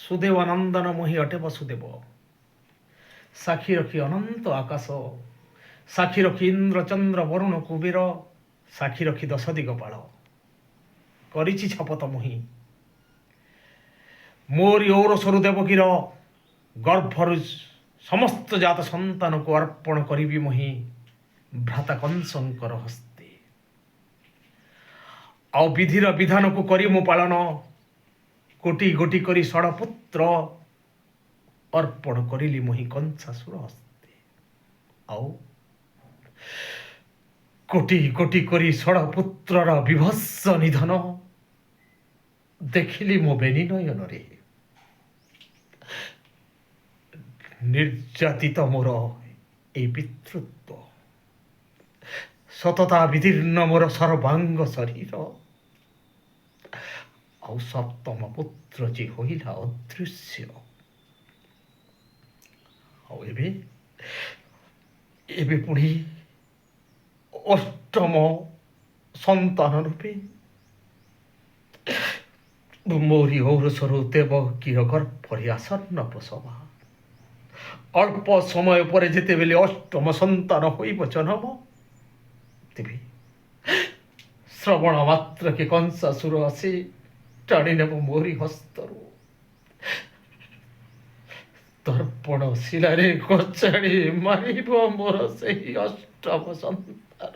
ସୁଦେବ ନନ୍ଦନ ମୋହି ଅଟେ ବସୁଦେବ। ସାକ୍ଷୀ ରଖି ଅନନ୍ତ ଆକାଶ, ସାକ୍ଷୀ ରଖି ଇନ୍ଦ୍ର ଚନ୍ଦ୍ର ବରୁଣ କୁବେର, ସାକ୍ଷୀ ରଖି ଦଶ ଦିଗପାଳ। କରିଛି ଶପଥ ମୋହି ମୋରି ଔରସରୁ ଦେବକୀର ଗର୍ଭରୁ ସମସ୍ତ ଜାତ ସନ୍ତାନକୁ ଅର୍ପଣ କରିବି ମୋହି ଭ୍ରାତା କଂସଙ୍କର ହସ୍ତେ। ଆଉ ବିଧିର ବିଧାନକୁ କରି ମୁଁ ପାଳନ, କୋଟି ଗୋଟି କରି ଷଡ଼ପୁତ୍ର ଅର୍ପଣ କରିଲି ମୋହି କଂସାସୁର ହସ୍ତେ। ଆଉ କୋଟି କୋଟି କରି ଷଡ଼ପୁତ୍ରର ବିଭତ୍ସ ନିଧନ ଦେଖିଲି ମୋ ବେନି ନୟନରେ। ନିର୍ଯାତିତ ମୋର এই ପିତୃତ୍ୱ, ସତତା ବିଦୀର୍ଣ୍ଣ ମୋର ସର୍ବାଙ୍ଗ ଶରୀର। ଆଉ ସପ୍ତମ ପୁତ୍ର ଯେ ହୋଇଲା ଅଦୃଶ୍ୟ। ଆଉ ଏବେ ପୁଣି ଅଷ୍ଟମ ସନ୍ତାନ ରୂପେ ମୋରି ଔରସରୁ ଦେବକୀର ଗର୍ଭରେ ଆସନ୍ନ ପ୍ରସବ। ଅଳ୍ପ ସମୟ ପରେ ଯେତେବେଳେ ଅଷ୍ଟମ ସନ୍ତାନ ହୋଇବ ଜନ୍ମ, ତେବେ ଶ୍ରବଣ ମାତ୍ରକେ କଂସାସୁର ଆସି ଟାଣି ନେବ ମୋରି ହସ୍ତରୁ, ଦର୍ପଣ ଶିଳାରେ କଚାଡ଼ି ମାରିବ ମୋର ସେହି ଅଷ୍ଟମ ସନ୍ତାନ।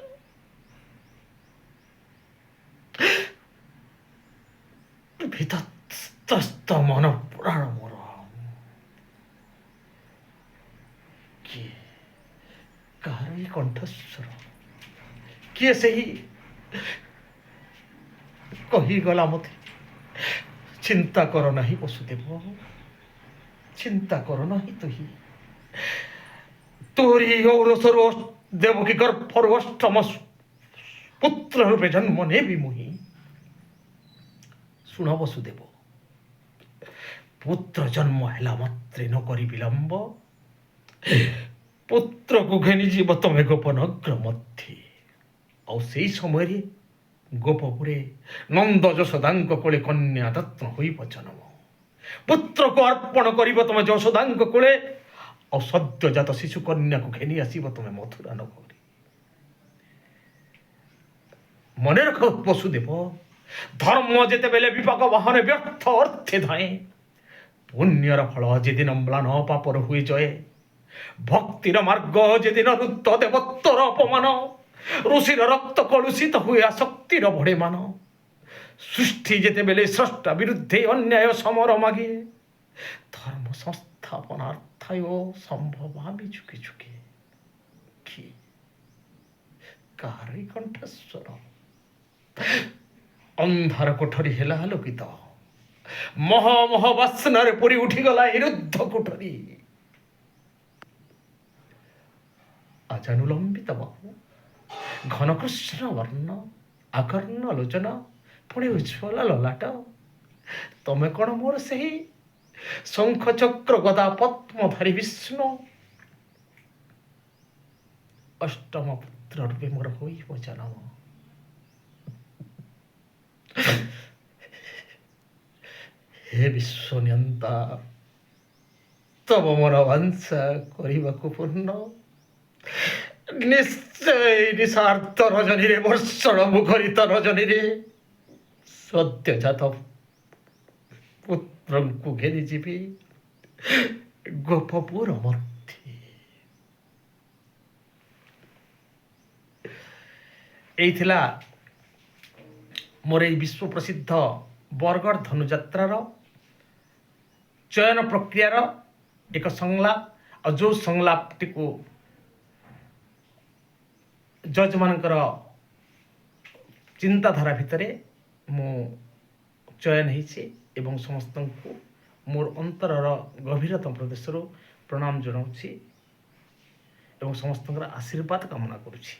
ବିତସ୍ତ ମନ ପ୍ରାଣ ମୋର। କିଏ କାହାର ଏ କଣ୍ଠସ୍ୱର? କିଏ ସେହି କହିଗଲା ମୋତେ, ଚିନ୍ତା କର ନାହିଁ ବସୁଦେବ, ଚିନ୍ତା କର ନାହିଁ ତୁହି। ତୋରି ଔରସରୁ ଦେବକୀ ଗର୍ଭରୁ ଅଷ୍ଟମ ପୁତ୍ର ରୂପେ ଜନ୍ମ ନେବି ମୁହିଁ। ଶୁଣ ବସୁଦେବ, ପୁତ୍ର ଜନ୍ମ ହେଲା ମାତ୍ରେ ନ କରି ବିଳମ୍ବ, ପୁତ୍ରକୁ ଘେନିଯିବ ତମେ ଗୋପନଗ୍ର ମଧ୍ୟରେ। ଆଉ ସେଇ ସମୟରେ ଗୋପପୁରେ ନନ୍ଦ ଯଶୋଦାଙ୍କ କୋଳେ କନ୍ୟା ରତ୍ନ ହୋଇବ ଜନ୍ମ। ପୁତ୍ରକୁ ଅର୍ପଣ କରିବ ତମେ ଯଶୋଦାଙ୍କ କୋଳେ, ଆଉ ସଦ୍ୟଜାତ ଶିଶୁ କନ୍ୟାକୁ ଘେନି ଆସିବ ତମେ ମଥୁରା ନଗରୀ। ମନେ ରଖ ବସୁଦେବ, ଧର୍ମ ଯେତେବେଳେ ବିପାକ ବାହନେ ବ୍ୟର୍ଥ ଅର୍ଥେ ଧାଏ, ପୁଣ୍ୟର ଫଳ ଯେଦିନ ମ୍ଳାନ ପାପର ହୁଏ ଜୟ, ଭକ୍ତିର ମାର୍ଗ ଯେଦିନ ରୁଦ୍ଧ ଦେବତ୍ୱର ଅପମାନ, ଋଷିର ରକ୍ତ କଳୁଷିତ ହୁଏ ଆସକ୍ତିର ବଢ଼େ ମାନ, ସୃଷ୍ଟି ଯେତେବେଳେ ସ୍ରଷ୍ଟା ବିରୁଦ୍ଧେ ଅନ୍ୟାୟ ସମର ମାଗେ, ଧର୍ମ ସଂସ୍ଥାପନାର୍ଥାୟ ସମ୍ଭବାମି ଯୁଗେ ଯୁଗେ। କି କାହାରି କଣ୍ଠସ୍ୱର? ଅନ୍ଧାର କୋଠରୀ ହେଲା ଆଲୋକିତ, ମହ ମହ ବାସ୍ନାରେ ପୁରି ଉଠିଗଲା ଏ ରୁଦ୍ଧ କୋଠରୀ। ଆଜାନୁଲମ୍ବିତ ବାହୁ, ଘନ କୃଷ୍ଣ ବର୍ଣ୍ଣ, ଆକର୍ଣ୍ଣ ଲୋଚନ, ପୁଣି ଉଜ୍ଜ୍ୱଳ ଲଲାଟ। ତମେ କ'ଣ ମୋର ସେହି ଶଙ୍ଖ ଚକ୍ର ଗଦା ପଦ୍ମଧାରୀ ବିଷ୍ଣୁ? ଅଷ୍ଟମ ପୁତ୍ର ରୂପେ ମୋର ହୋଇବ ଜନ୍ମ। ହେ ବିଶ୍ୱନିୟନ୍ତା, ତବ ମୋର ବାଂଶା କରିବାକୁ ପୂର୍ଣ୍ଣ। ନିଶ୍ଚୟ ନିଶାର୍ଥ ରଜନୀରେ, ବର୍ଷଣ ମୁଖରିତ ରଜନୀରେ ସଦ୍ୟଜାତ ପୁତ୍ରଙ୍କୁ ଘେରି ଯିବି ଗୋପପୁର ମଧ୍ୟରେ। ଏଇ ଥିଲା ମୋର ଏଇ ବିଶ୍ୱ ପ୍ରସିଦ୍ଧ ବରଗଡ଼ ଧନୁଯାତ୍ରାର ଚୟନ ପ୍ରକ୍ରିୟାର ଏକ ସଂଳାପ। ଆଉ ଯେଉଁ ସଂଳାପଟିକୁ ଜଜ୍ମାନଙ୍କର ଚିନ୍ତାଧାରା ଭିତରେ ମୁଁ ଚୟନ ହେଇଛି ଏବଂ ସମସ୍ତଙ୍କୁ ମୋର ଅନ୍ତରର ଗଭୀରତମ ପ୍ରଦେଶରୁ ପ୍ରଣାମ ଜଣାଉଛି ଏବଂ ସମସ୍ତଙ୍କର ଆଶୀର୍ବାଦ କାମନା କରୁଛି।